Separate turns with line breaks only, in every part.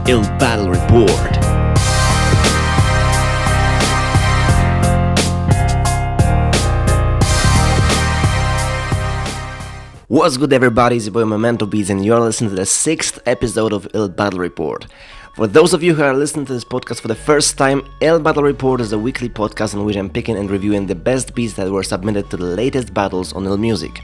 Ill Battle Report. What's good, everybody? It's your boy Memento Beats, and you're listening to the 6th episode of Ill Battle Report. For those of you who are listening to this podcast for the first time, Ill Battle Report is a weekly podcast in which I'm picking and reviewing the best beats that were submitted to the latest battles on IllMuzik.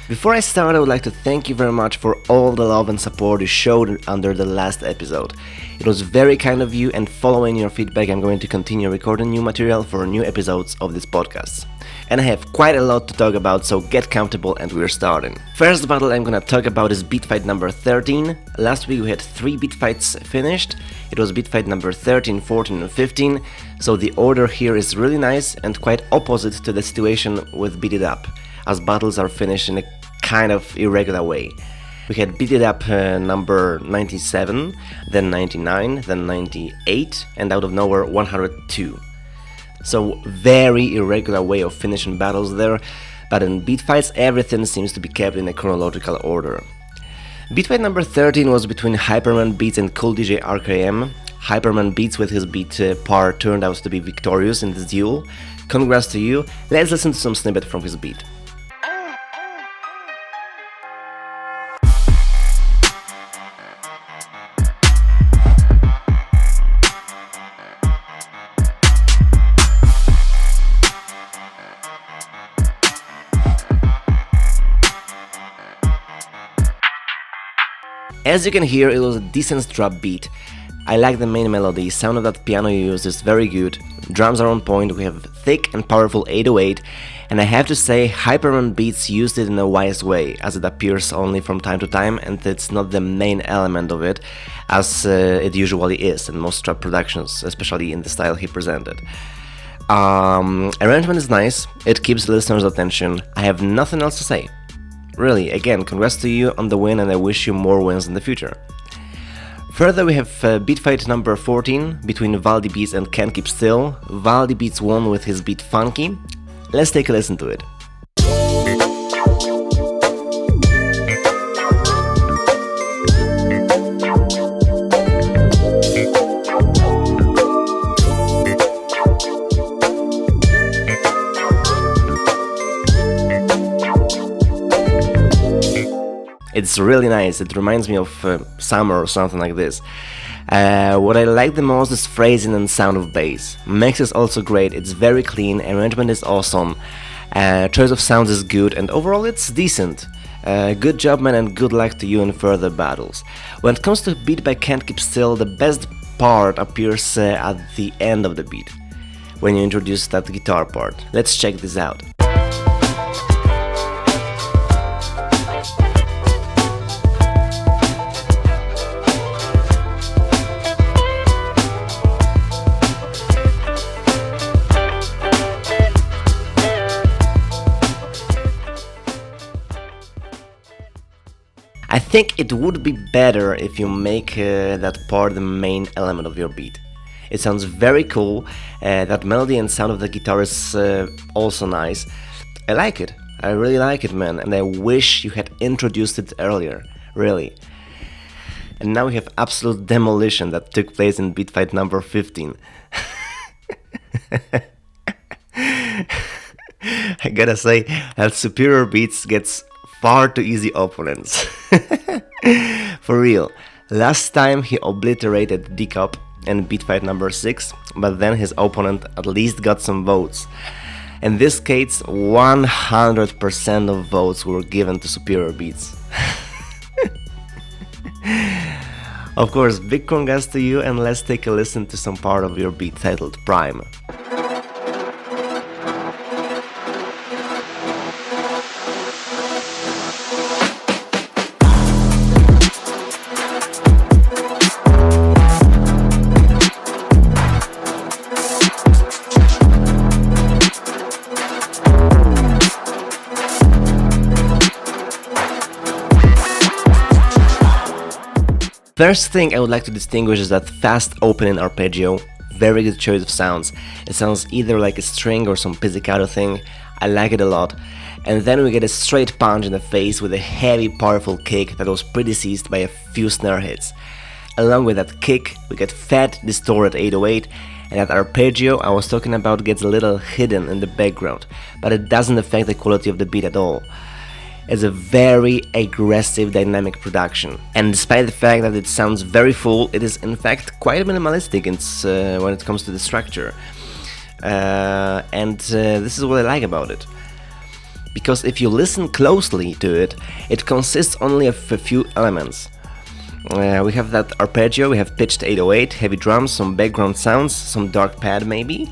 Before I start, I would like to thank you very much for all the love and support you showed under the last episode. It was very kind of you, and following your feedback, I'm going to continue recording new material for new episodes of this podcast. And I have quite a lot to talk about, so get comfortable and we're starting. First battle I'm gonna talk about is beat fight number 13. Last week we had 3 beat fights finished. It was beat fight number 13, 14 and 15, so the order here is really nice and quite opposite to the situation with Beat It Up, as battles are finished in a kind of irregular way. We had Beat It Up number 97, then 99, then 98, and out of nowhere 102. So very irregular way of finishing battles there, but in beat fights everything seems to be kept in a chronological order. Beat fight number 13 was between Hyperman Beats and Cool DJ RKM. Hyperman Beats with his beat par turned out to be victorious in this duel. Congrats to you. Let's listen to some snippet from his beat. As you can hear, it was a decent drop beat. I like the main melody, sound of that piano you used is very good, drums are on point, we have thick and powerful 808, and I have to say Hyperman Beats used it in a wise way, as it appears only from time to time and it's not the main element of it, as it usually is in most trap productions, especially in the style he presented. Arrangement is nice, it keeps listeners' attention, I have nothing else to say. Really, again, congrats to you on the win and I wish you more wins in the future. Further, we have beat fight number 14 between Valdi Beats and Can't Keep Still. Valdi Beats won with his beat Funky. Let's take a listen to it. It's really nice, it reminds me of summer or something like this. What I like the most is phrasing and sound of bass. Mix is also great, it's very clean, arrangement is awesome, choice of sounds is good, and overall it's decent. Good job, man, and good luck to you in further battles. When it comes to beat by Can't Keep Still, the best part appears at the end of the beat, when you introduce that guitar part. Let's check this out. I think it would be better if you make that part the main element of your beat. It sounds very cool, that melody and sound of the guitar is also nice. I like it, I really like it, man, and I wish you had introduced it earlier, really. And now we have absolute demolition that took place in beat fight number 15. I gotta say that Superior Beats gets far too easy opponents. For real. Last time he obliterated D-Cup in beat fight number 6, but then his opponent at least got some votes. In this case, 100% of votes were given to Superior Beats. Of course, big congrats to you, and let's take a listen to some part of your beat titled Prime. First thing I would like to distinguish is that fast opening arpeggio, very good choice of sounds. It sounds either like a string or some pizzicato thing, I like it a lot. And then we get a straight punch in the face with a heavy powerful kick that was preceded by a few snare hits. Along with that kick, we get fat, distorted 808, and that arpeggio I was talking about gets a little hidden in the background, but it doesn't affect the quality of the beat at all. It's a very aggressive dynamic production, and despite the fact that it sounds very full, it is in fact quite minimalistic when it comes to the structure. This is what I like about it. Because if you listen closely to it, it consists only of a few elements. We have that arpeggio, we have pitched 808, heavy drums, some background sounds, some dark pad maybe,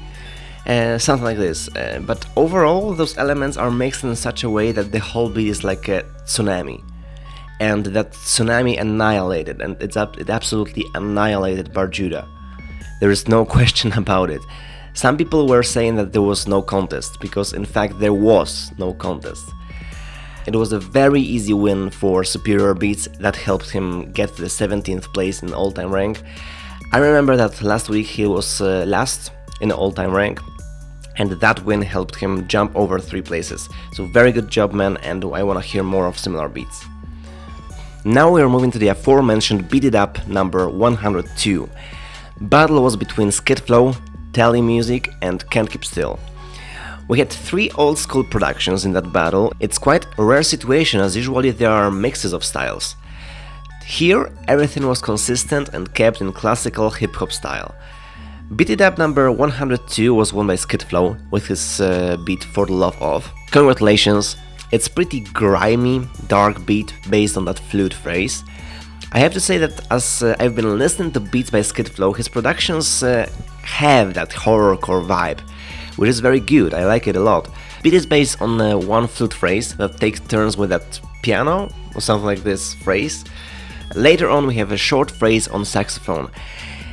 something like this. But overall, those elements are mixed in such a way that the whole beat is like a tsunami. And that tsunami annihilated, and it absolutely annihilated Barjuda. There is no question about it. Some people were saying that there was no contest, because in fact there was no contest. It was a very easy win for Superior Beats that helped him get to the 17th place in all-time rank. I remember that last week he was last in the all-time rank, and that win helped him jump over 3 places. So very good job, man, and I wanna hear more of similar beats. Now we are moving to the aforementioned Beat It Up number 102. Battle was between Skid Flow, IllMuzik and Can't Keep Still. We had 3 old school productions in that battle. It's quite a rare situation, as usually there are mixes of styles. Here everything was consistent and kept in classical hip-hop style. Beat It Up number 102 was won by Skid Flow with his beat For the Love Of. Congratulations, it's pretty grimy, dark beat based on that flute phrase. I have to say that as I've been listening to beats by Skid Flow, his productions have that horrorcore vibe, which is very good. I like it a lot. Beat is based on one flute phrase that takes turns with that piano or something like this phrase. Later on we have a short phrase on saxophone.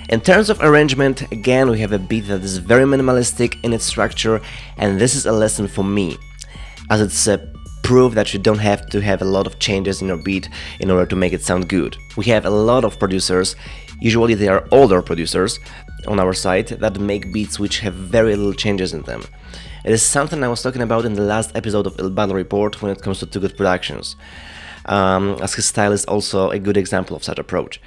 In terms of arrangement, again we have a beat that is very minimalistic in its structure, and this is a lesson for me, as it's a proof that you don't have to have a lot of changes in your beat in order to make it sound good. We have a lot of producers, usually they are older producers on our side, that make beats which have very little changes in them. It is something I was talking about in the last episode of Battle Report when it comes to Too Good Productions, as his style is also a good example of such approach.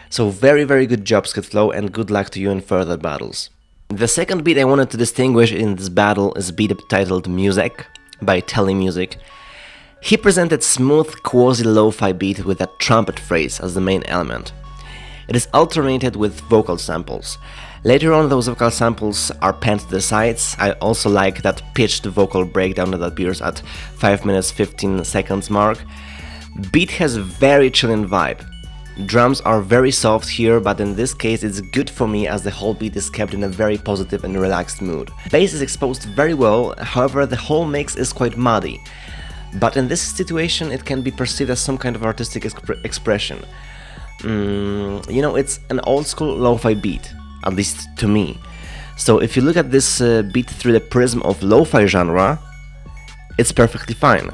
So very good job, Skid Flow, and good luck to you in further battles. The second beat I wanted to distinguish in this battle is a beat titled Music by IllMuzik. He presented smooth quasi-lo-fi beat with that trumpet phrase as the main element. It is alternated with vocal samples. Later on those vocal samples are panned to the sides. I also like that pitched vocal breakdown that appears at 5 minutes 15 seconds mark. Beat has a very chilling vibe. Drums are very soft here, but in this case it's good for me as the whole beat is kept in a very positive and relaxed mood. Bass is exposed very well, however the whole mix is quite muddy. But in this situation it can be perceived as some kind of artistic expression. You know, it's an old school lo-fi beat, at least to me. So if you look at this beat through the prism of lo-fi genre, it's perfectly fine.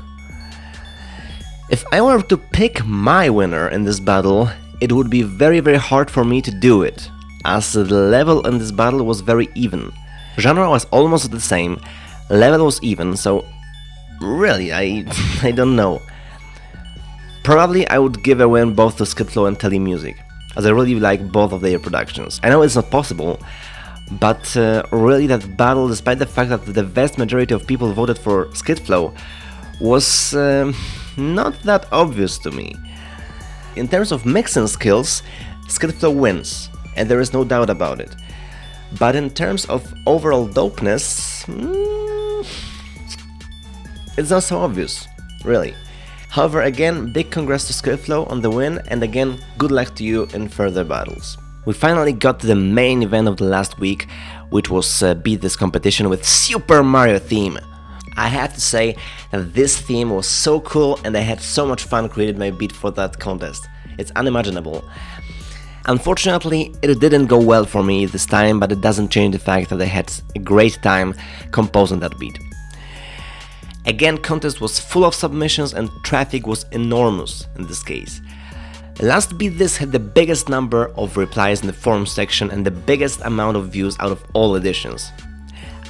If I were to pick my winner in this battle, it would be very hard for me to do it, as the level in this battle was very even. Genre was almost the same, level was even, so really, I don't know. Probably I would give a win both to Skid Flow and IllMuzik, as I really like both of their productions. I know it's not possible, but really that battle, despite the fact that the vast majority of people voted for Skid Flow, was not that obvious to me. In terms of mixing skills, Skid Flow wins, and there is no doubt about it. But in terms of overall dopeness, it's not so obvious, really. However, again, big congrats to Skid Flow on the win, and again, good luck to you in further battles. We finally got to the main event of the last week, which was Beat This competition with Super Mario theme. I have to say that this theme was so cool and I had so much fun creating my beat for that contest. It's unimaginable. Unfortunately, it didn't go well for me this time, but it doesn't change the fact that I had a great time composing that beat. Again, contest was full of submissions and traffic was enormous in this case. Last Beat This had the biggest number of replies in the forum section and the biggest amount of views out of all editions.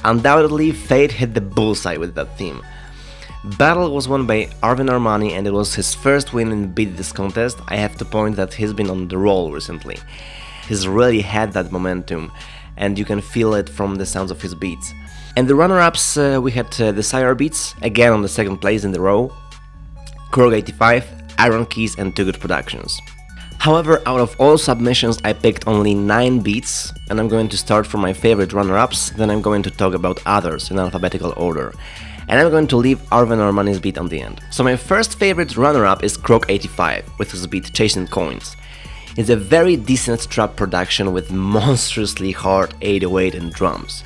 Undoubtedly, Fate hit the bullseye with that theme. Battle was won by Arvin Armani and it was his first win in Beat This contest. I have to point that he's been on the roll recently. He's really had that momentum and you can feel it from the sounds of his beats. And the runner-ups, we had the Sire Beats, again on the second place in the row, Krog 85, Iron Keys and Too Good Productions. However, out of all submissions I picked only 9 beats, and I'm going to start from my favorite runner-ups, then I'm going to talk about others in alphabetical order. And I'm going to leave Arvin Armani's beat on the end. So my first favorite runner-up is Krog 85, with his beat Chasing Coins. It's a very decent trap production with monstrously hard 808 and drums.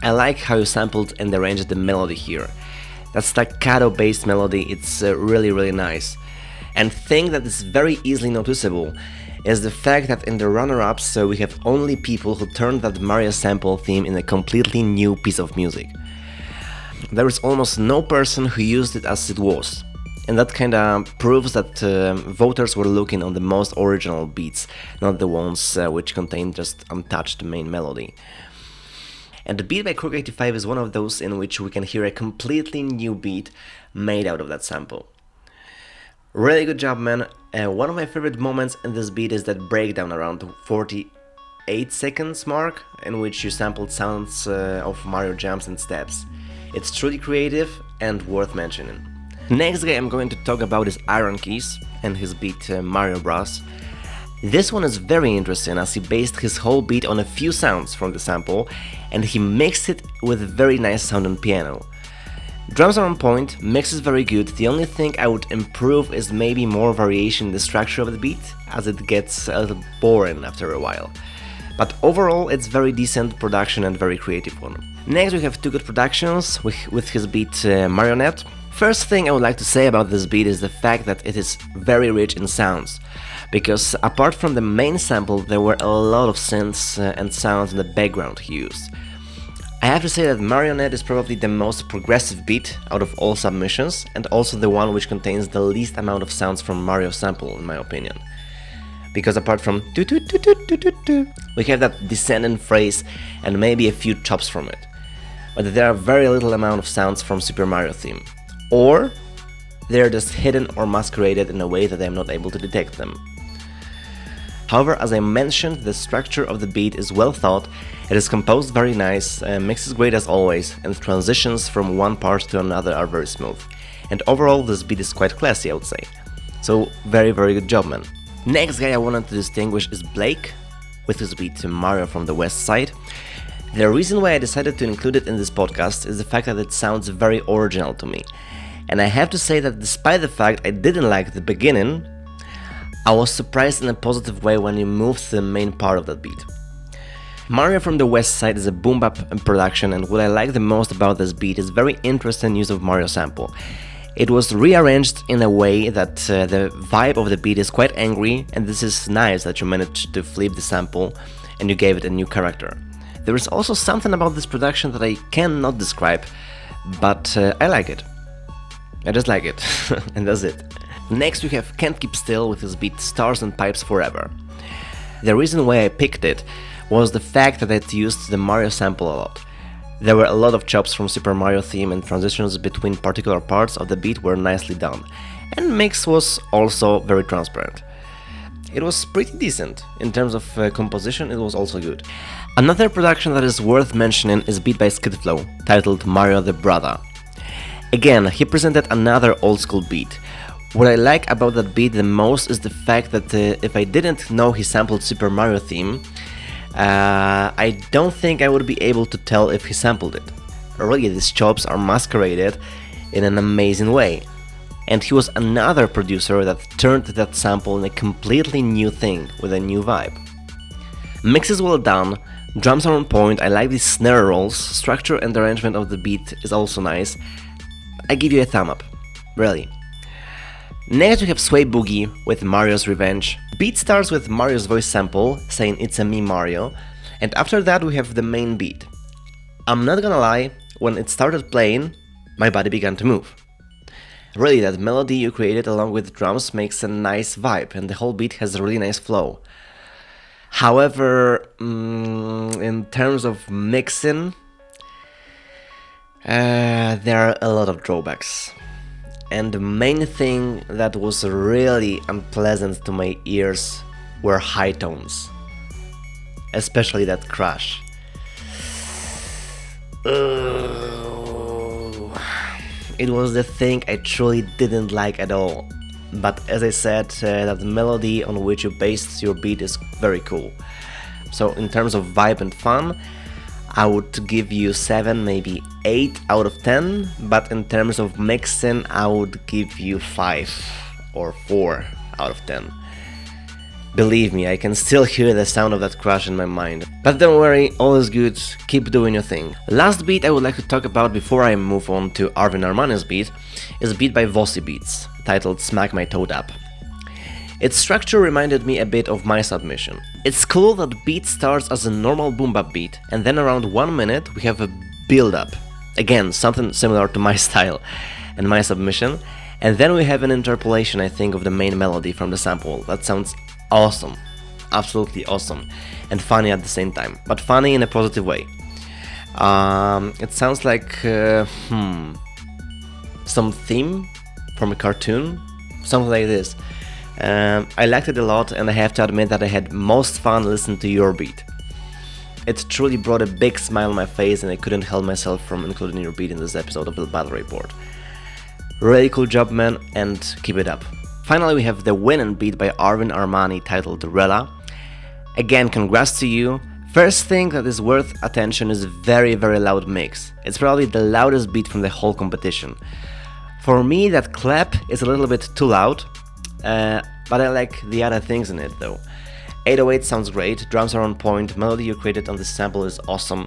I like how you sampled and arranged the melody here. That staccato based melody, it's really nice. And thing that is very easily noticeable is the fact that in the runner-ups we have only people who turned that Mario sample theme in a completely new piece of music. There is almost no person who used it as it was, and that kinda proves that voters were looking on the most original beats, not the ones which contain just untouched main melody. And the beat by Krog 85 is one of those in which we can hear a completely new beat made out of that sample. Really good job, man. One of my favorite moments in this beat is that breakdown around 48 seconds mark, in which you sampled sounds of Mario jumps and steps. It's truly creative and worth mentioning. Next guy I'm going to talk about is Iron Keys and his beat Mario Bros. This one is very interesting as he based his whole beat on a few sounds from the sample and he mixed it with a very nice sound on piano. Drums are on point, mix is very good, the only thing I would improve is maybe more variation in the structure of the beat, as it gets a little boring after a while. But overall it's very decent production and very creative one. Next we have Too Good Productions with his beat Marionette. First thing I would like to say about this beat is the fact that it is very rich in sounds, because apart from the main sample there were a lot of synths and sounds in the background he used. I have to say that Marionette is probably the most progressive beat out of all submissions and also the one which contains the least amount of sounds from Mario's sample in my opinion. Because apart from do do do do do do do, we have that descending phrase and maybe a few chops from it. But there are very little amount of sounds from Super Mario theme. Or they are just hidden or masqueraded in a way that I am not able to detect them. However, as I mentioned, the structure of the beat is well thought, it is composed very nice, mix is great as always, and transitions from one part to another are very smooth. And overall this beat is quite classy, I would say. So very good job, man. Next guy I wanted to distinguish is Blake, with his beat Mario from the West Side. The reason why I decided to include it in this podcast is the fact that it sounds very original to me. And I have to say that despite the fact I didn't like the beginning, I was surprised in a positive way when you moved to the main part of that beat. Mario from the West Side is a boom bap production, and what I like the most about this beat is very interesting use of Mario sample. It was rearranged in a way that the vibe of the beat is quite angry, and this is nice that you managed to flip the sample and you gave it a new character. There is also something about this production that I cannot describe, but I like it. I just like it, and that's it. Next we have Can't Keep Still with his beat Stars and Pipes Forever. The reason why I picked it was the fact that it used the Mario sample a lot. There were a lot of chops from Super Mario theme and transitions between particular parts of the beat were nicely done, and mix was also very transparent. It was pretty decent. In terms of composition, it was also good. Another production that is worth mentioning is beat by Skidflow, titled Mario the Brother. Again, he presented another old school beat. What I like about that beat the most is the fact that if I didn't know he sampled Super Mario theme, I don't think I would be able to tell if he sampled it. Really, these chops are masqueraded in an amazing way. And he was another producer that turned that sample in a completely new thing with a new vibe. Mix is well done, drums are on point, I like these snare rolls, structure and arrangement of the beat is also nice. I give you a thumb up, really. Next we have Sway Boogie with Mario's Revenge. Beat starts with Mario's voice sample, saying "It's a me Mario," and after that we have the main beat. I'm not gonna lie, when it started playing, my body began to move. Really, that melody you created along with drums makes a nice vibe, and the whole beat has a really nice flow. However, in terms of mixing, there are a lot of drawbacks. and the main thing that was really unpleasant to my ears were high tones, especially that crash. It was the thing I truly didn't like at all. But as I said, that melody on which you based your beat is very cool. So in terms of vibe and fun, I would give you 7, maybe 8 out of 10, but in terms of mixing, I would give you 5 or 4 out of 10. Believe me, I can still hear the sound of that crash in my mind. But don't worry, all is good, keep doing your thing. Last beat I would like to talk about before I move on to Arvin Armani's beat is a beat by Vossi Beats, titled Smack My Toad Up. Its structure reminded me a bit of my submission. It's cool that beat starts as a normal boom bap beat, and then around 1 minute we have a build up. Again, something similar to my style and my submission, and then we have an interpolation, I think, of the main melody from the sample. That sounds awesome, absolutely awesome, and funny at the same time, but funny in a positive way. It sounds like some theme from a cartoon, something like this. I liked it a lot, and I have to admit that I had most fun listening to your beat. It truly brought a big smile on my face, and I couldn't help myself from including your beat in this episode of the Battle Report. Really cool job, man, and keep it up. Finally, we have the winning beat by Arvin Armani titled Rella. Again, congrats to you. First thing that is worth attention is very loud mix. It's probably the loudest beat from the whole competition. For me, that clap is a little bit too loud, but I like the other things in it though. 808 sounds great, drums are on point, melody you created on this sample is awesome.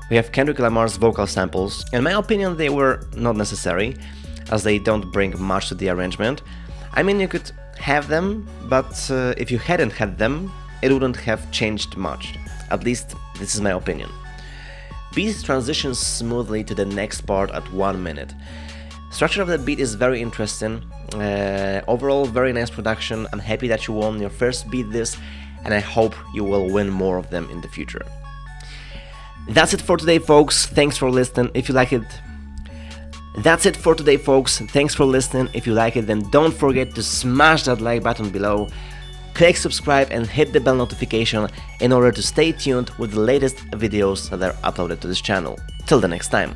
We have Kendrick Lamar's vocal samples. In my opinion, they were not necessary, as they don't bring much to the arrangement. I mean, you could have them, but if you hadn't had them, it wouldn't have changed much. At least, this is my opinion. Beat transitions smoothly to the next part at 1 minute. Structure of the beat is very interesting. Overall, very nice production. I'm happy that you won your first beat this, and I hope you will win more of them in the future. That's it for today, folks. Thanks for listening. If you like it, That's it for today, folks. Thanks for listening. If you like it, then don't forget to smash that like button below, click subscribe and hit the bell notification in order to stay tuned with the latest videos that are uploaded to this channel. Till the next time.